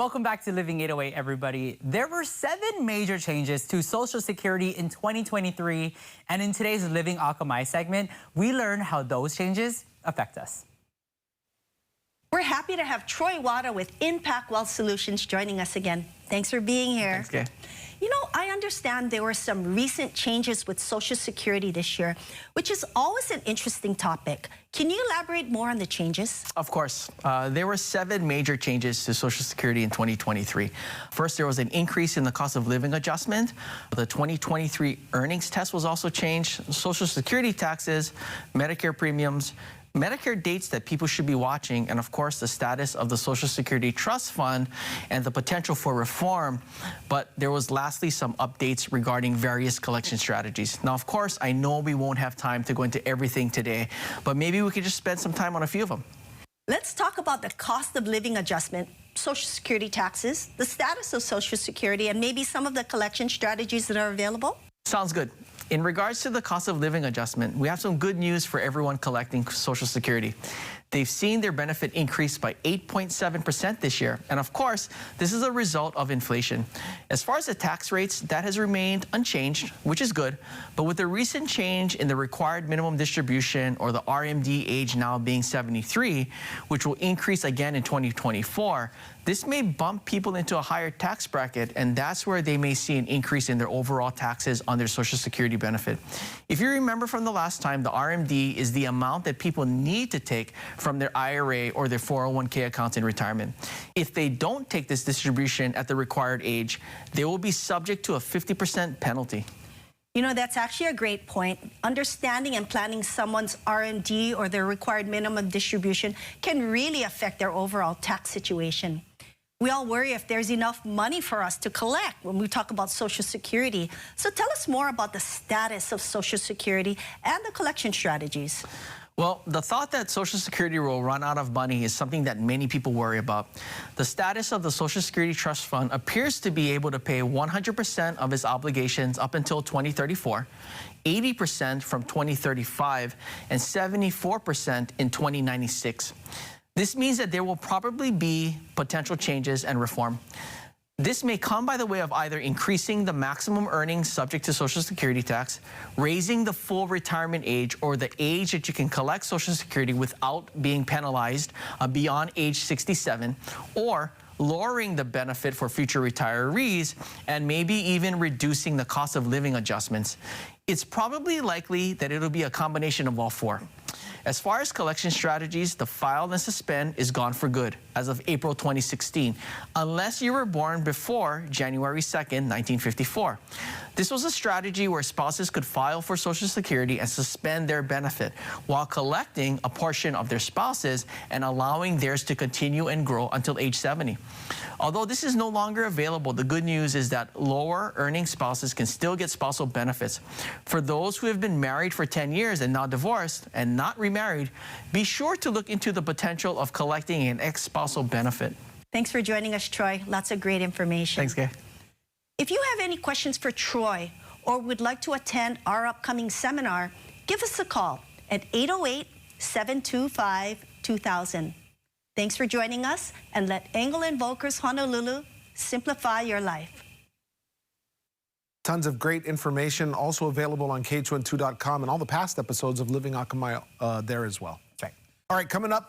Welcome back to Living 808, everybody. There were 7 major changes to Social Security in 2023, and in today's Living Akamai segment, we learn how those changes affect us. We're happy to have Troy Wada with Impact Wealth Solutions joining us again. Thanks for being here. Thanks, Kay. You know, I understand there were some recent changes with Social Security this year, which is always an interesting topic. Can you elaborate more on the changes? Of course. There were 7 major changes to Social Security in 2023. First, there was an increase in the cost of living adjustment. The 2023 earnings test was also changed. Social Security taxes, Medicare premiums, Medicare dates that people should be watching, and of course the status of the Social Security Trust Fund and the potential for reform. But there was lastly some updates regarding various collection strategies. Now, of course, I know we won't have time to go into everything today, but maybe we could just spend some time on a few of them. Let's talk about the cost of living adjustment, Social Security taxes, the status of Social Security, and maybe some of the collection strategies that are available. Sounds good. In regards to the cost of living adjustment, we have some good news for everyone collecting Social Security. They've seen their benefit increase by 8.7% this year. And of course, this is a result of inflation. As far as the tax rates, that has remained unchanged, which is good. But with the recent change in the required minimum distribution, or the RMD age now being 73, which will increase again in 2024, this may bump people into a higher tax bracket, and that's where they may see an increase in their overall taxes on their Social Security benefit. If you remember from the last time, the RMD is the amount that people need to take from their IRA or their 401k accounts in retirement. If they don't take this distribution at the required age, they will be subject to a 50% penalty. You know, that's actually a great point. Understanding and planning someone's RMD or their required minimum distribution can really affect their overall tax situation. We all worry if there's enough money for us to collect when we talk about Social Security. So tell us more about the status of Social Security and the collection strategies. Well, the thought that Social Security will run out of money is something that many people worry about. The status of the Social Security Trust Fund appears to be able to pay 100% of its obligations up until 2034, 80% from 2035, and 74% in 2096. This means that there will probably be potential changes and reform. This may come by the way of either increasing the maximum earnings subject to Social Security tax, raising the full retirement age, or the age that you can collect Social Security without being penalized beyond age 67, or lowering the benefit for future retirees, and maybe even reducing the cost of living adjustments. It's probably likely that it'll be a combination of all 4. As far as collection strategies, the file and suspend is gone for good as of April 2016, unless you were born before January 2nd, 1954. This was a strategy where spouses could file for Social Security and suspend their benefit while collecting a portion of their spouses and allowing theirs to continue and grow until age 70. Although this is no longer available, the good news is that lower earning spouses can still get spousal benefits. For those who have been married for 10 years and now divorced and not remarried, be sure to look into the potential of collecting an ex-spousal benefit. Thanks for joining us, Troy. Lots of great information. Thanks, Kay. If you have any questions for Troy or would like to attend our upcoming seminar, give us a call at 808-725-2000. Thanks for joining us, and let Engel & Volkers Honolulu simplify your life. Tons of great information also available on K2N2.com and all the past episodes of Living Akamai there as well. Okay. All right, coming up.